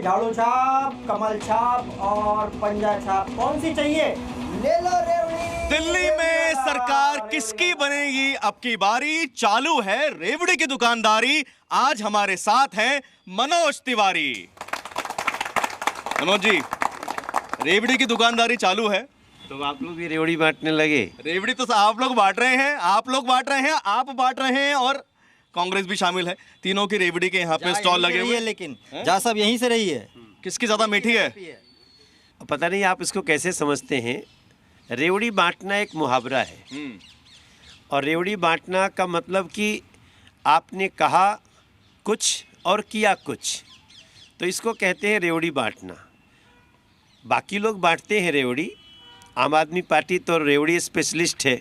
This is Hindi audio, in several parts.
झाड़ू छाप, कमल छाप और पंजा छाप, कौन सी चाहिए? ले लो रेवड़ी। दिल्ली में सरकार किसकी बनेगी अब की बारी, चालू है रेवड़ी की दुकानदारी। आज हमारे साथ हैं मनोज तिवारी। मनोज जी, रेवड़ी की दुकानदारी चालू है तो आप लोग भी रेवड़ी बांटने लगे? रेवड़ी तो आप लोग बांट रहे हैं, आप लोग बांट रहे हैं, आप बांट रहे हैं और कांग्रेस भी शामिल है। तीनों की रेवड़ी के यहाँ पे स्टॉल लगे हुए हैं। लेकिन जा सब यहीं से रही है। किसकी ज्यादा मीठी है? पता नहीं आप इसको कैसे समझते हैं। रेवड़ी बांटना एक मुहावरा है और रेवड़ी बांटना का मतलब कि आपने कहा कुछ और किया कुछ, तो इसको कहते हैं रेवड़ी बांटना। बाकी लोग बांटते हैं रेवड़ी। आम आदमी पार्टी तो रेवड़ी स्पेशलिस्ट है।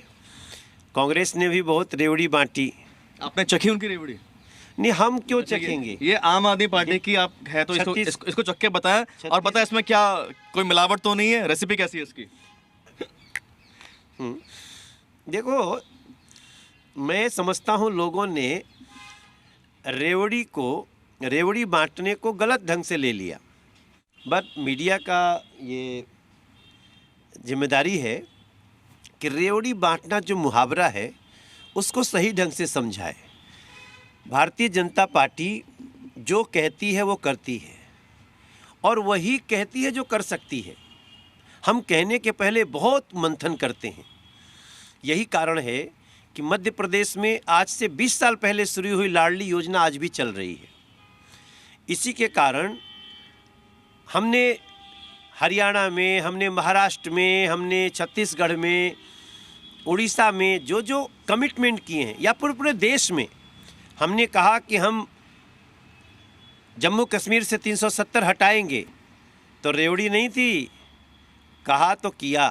कांग्रेस ने भी बहुत रेवड़ी बांटी। आपने चखी उनकी रेवड़ी? नहीं, हम क्यों चखेंगे? ये आम आदमी पार्टी की आप है तो इसको चख के बताएं और बताएं इसमें क्या कोई मिलावट तो नहीं है, रेसिपी कैसी है इसकी? देखो, मैं समझता हूँ लोगों ने रेवड़ी बांटने को गलत ढंग से ले लिया। बट मीडिया का ये जिम्मेदारी है कि रेवड़ी बांटना जो मुहावरा है उसको सही ढंग से समझाए। भारतीय जनता पार्टी जो कहती है वो करती है और वही कहती है जो कर सकती है। हम कहने के पहले बहुत मंथन करते हैं। यही कारण है कि मध्य प्रदेश में आज से 20 साल पहले शुरू हुई लाडली योजना आज भी चल रही है। इसी के कारण हमने हरियाणा में, हमने महाराष्ट्र में, हमने छत्तीसगढ़ में, उड़ीसा में जो कमिटमेंट किए हैं या पूरे देश में, हमने कहा कि हम जम्मू कश्मीर से 370 हटाएंगे। तो रेवड़ी नहीं थी, कहा तो किया।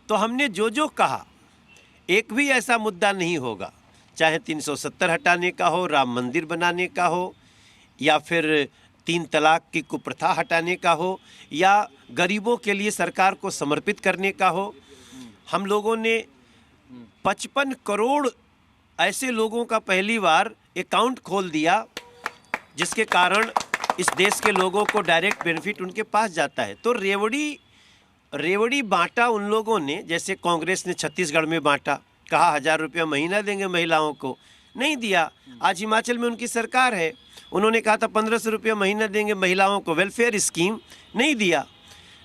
तो हमने जो कहा, एक भी ऐसा मुद्दा नहीं होगा, चाहे 370 हटाने का हो, राम मंदिर बनाने का हो, या फिर 3 तलाक की कुप्रथा हटाने का हो, या गरीबों के लिए सरकार को समर्पित करने का हो। हम लोगों ने 55 करोड़ ऐसे लोगों का पहली बार अकाउंट खोल दिया, जिसके कारण इस देश के लोगों को डायरेक्ट बेनिफिट उनके पास जाता है। तो रेवड़ी बांटा उन लोगों ने, जैसे कांग्रेस ने छत्तीसगढ़ में बांटा, कहा 1000 रुपया महीना देंगे महिलाओं को, नहीं दिया। आज हिमाचल में उनकी सरकार है, उन्होंने कहा था 1500 रुपया महीना देंगे महिलाओं को, वेलफेयर स्कीम, नहीं दिया।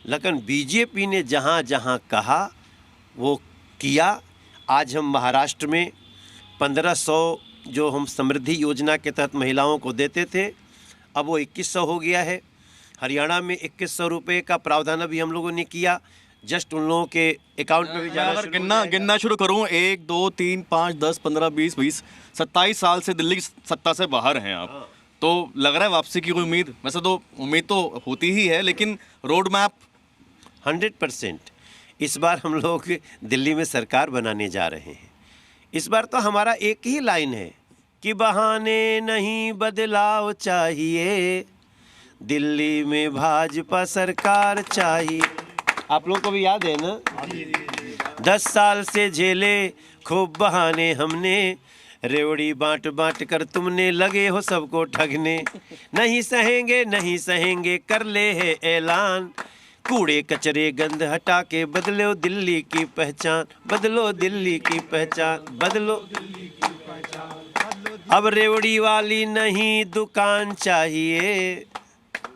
लेकिन बीजेपी ने जहाँ जहाँ कहा वो किया। आज हम महाराष्ट्र में 1500 जो हम समृद्धि योजना के तहत महिलाओं को देते थे, अब वो 2100 हो गया है। हरियाणा में 2100 रुपये का प्रावधान अभी हम लोगों ने किया। जस्ट उन लोगों के अकाउंट में भी जाना गिनना शुरू करूं, 1 2 3 5 10 15 20 20 27 साल से दिल्ली की सत्ता से बाहर हैं आप। तो लग रहा है वापसी की कोई उम्मीद? वैसे तो उम्मीद तो होती ही है, लेकिन रोड मैप 100%। इस बार हम लोग दिल्ली में सरकार बनाने जा रहे हैं। इस बार तो हमारा एक ही लाइन है कि बहाने नहीं बदलाव चाहिए, दिल्ली में भाजपा सरकार चाहिए। आप लोगों को भी याद है ना? 10 साल से झेले खूब बहाने हमने, रेवड़ी बांट बांट कर तुमने लगे हो सबको ठगने। नहीं सहेंगे कर ले है ऐलान, कूड़े कचरे गंद हटा के बदलो दिल्ली की पहचान, बदलो दिल्ली की पहचान, बदलो। अब रेवड़ी वाली नहीं दुकान चाहिए,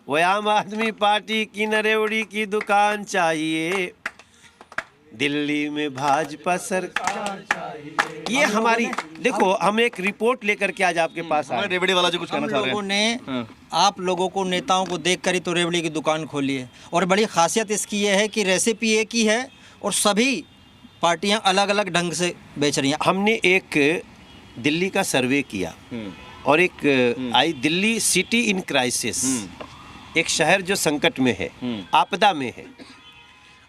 वो आम आदमी पार्टी की न रेवड़ी की दुकान चाहिए, दिल्ली में भाजपा सरकार चाहिए। ये हमारी, देखो, हम एक रिपोर्ट लेकर के आज आपके पास आए। रेवड़ी वाला जो कुछ कहना चाह रहे हैं, लोगों ने आप लोगों को, नेताओं को देख कर ही तो रेवड़ी की दुकान खोली है। और बड़ी खासियत इसकी ये है कि रेसिपी एक ही है और सभी पार्टियां अलग अलग ढंग से बेच रही हैं। हमने एक दिल्ली का सर्वे किया और एक आई दिल्ली सिटी इन क्राइसिस, एक शहर जो संकट में है, आपदा में है,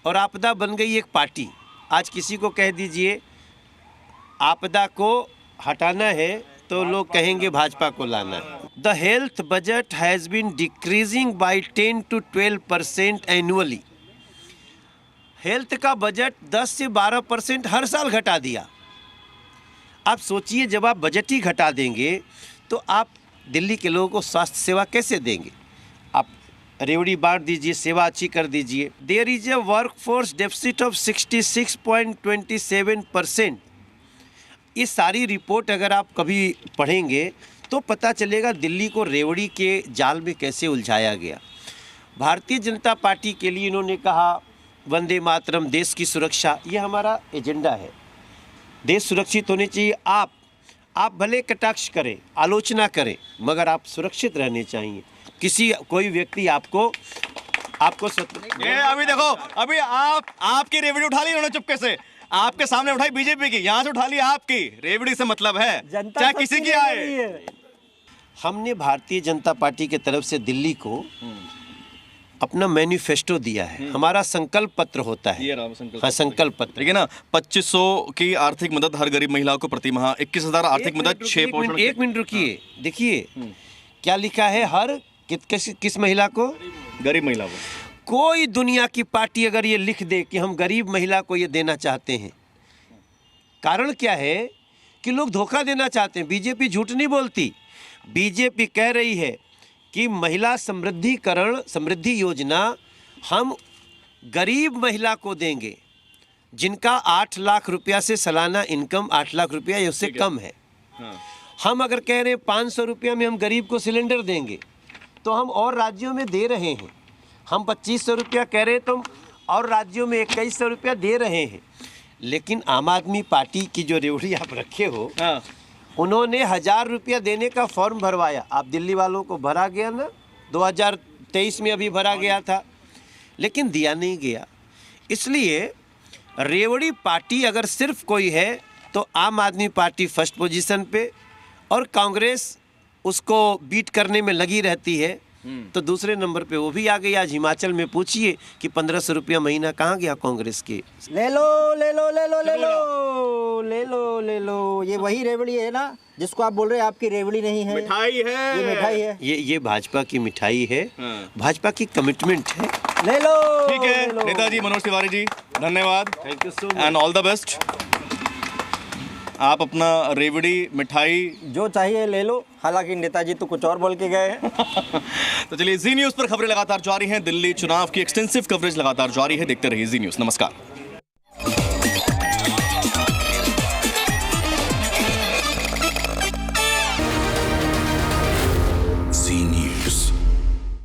और आपदा बन गई एक पार्टी। आज किसी को कह दीजिए आपदा को हटाना है तो लोग कहेंगे भाजपा को लाना है। The health budget has been decreasing by 10 to 12% annually. Health का बजट 10 से 12% हर साल घटा दिया। आप सोचिए, जब आप बजट ही घटा देंगे तो आप दिल्ली के लोगों को स्वास्थ्य सेवा कैसे देंगे? आप रेवड़ी बांट दीजिए, सेवा अच्छी कर दीजिए। There is a workforce deficit of 66.27%। ये सारी रिपोर्ट अगर आप कभी पढ़ेंगे तो पता चलेगा दिल्ली को रेवड़ी के जाल में कैसे उलझाया गया। भारतीय जनता पार्टी के लिए इन्होंने कहा वंदे मातरम, देश की सुरक्षा, ये हमारा एजेंडा है। देश सुरक्षित होने चाहिए। आप भले कटाक्ष करें, आलोचना करें, मगर आप सुरक्षित रहने चाहिए। कोई व्यक्ति आपको ये अभी देखो, अभी आपकी रेवड़ी उठा ली उन्होंने चुपके से, आपके सामने उठाई बीजेपी की, यहाँ से उठा ली आपकी। रेवड़ी से मतलब है चाहे किसी की आए। हमने भारतीय जनता पार्टी के तरफ से दिल्ली को अपना मैनिफेस्टो दिया है, हमारा संकल्प पत्र होता है। ये रहा संकल्प। हाँ, संकल्प पत्र। ठीक है ना। 2500 की आर्थिक मदद हर गरीब महिला को प्रति माह, 21,000 आर्थिक मदद, 6 पोषण। एक मिनट रुकिए, देखिए क्या लिखा है, हर किस महिला को? गरीब महिला को। कोई दुनिया की पार्टी अगर ये लिख दे कि हम गरीब महिला को ये देना चाहते हैं, कारण क्या है कि लोग धोखा देना चाहते हैं। बीजेपी झूठ नहीं बोलती। बीजेपी कह रही है कि महिला समृद्धि योजना हम गरीब महिला को देंगे जिनका 8 लाख रुपया से सालाना इनकम 8 लाख रुपया या उससे कम है। हम अगर कह रहे हैं 500 रुपया में हम गरीब को सिलेंडर देंगे, तो हम और राज्यों में दे रहे हैं। हम 2500 रुपया कह रहे हैं तो हम और राज्यों में 2100 रुपया दे रहे हैं। लेकिन आम आदमी पार्टी की जो रेवड़ी आप रखे हो, उन्होंने 1000 रुपया देने का फॉर्म भरवाया। आप दिल्ली वालों को भरा गया ना, 2023 में अभी भरा गया था, लेकिन दिया नहीं गया। इसलिए रेवड़ी पार्टी अगर सिर्फ कोई है तो आम आदमी पार्टी फर्स्ट पोजीशन पे, और कांग्रेस उसको बीट करने में लगी रहती है तो दूसरे नंबर पे वो भी आ गई। आज हिमाचल में पूछिए कि 1500 रुपया महीना कहाँ गया कांग्रेस के। ले लो ले लो ले लो ले लो ले लो ले लो, ये वही रेवड़ी है ना जिसको आप बोल रहे हैं आपकी रेवड़ी नहीं है, मिठाई है, ये मिठाई है, ये भाजपा की मिठाई है, भाजपा की कमिटमेंट है। ले लो। ठीक है नेताजी मनोज तिवारी जी, धन्यवाद, thank you so much and all the best. आप अपना रेवड़ी मिठाई जो चाहिए ले लो, हालांकि नेताजी तो कुछ और बोल के गए हैं। तो चलिए, जी न्यूज़ पर खबरें लगातार जारी हैं। दिल्ली चुनाव की एक्सटेंसिव कवरेज लगातार जारी है। देखते रहिए जी न्यूज़। नमस्कार।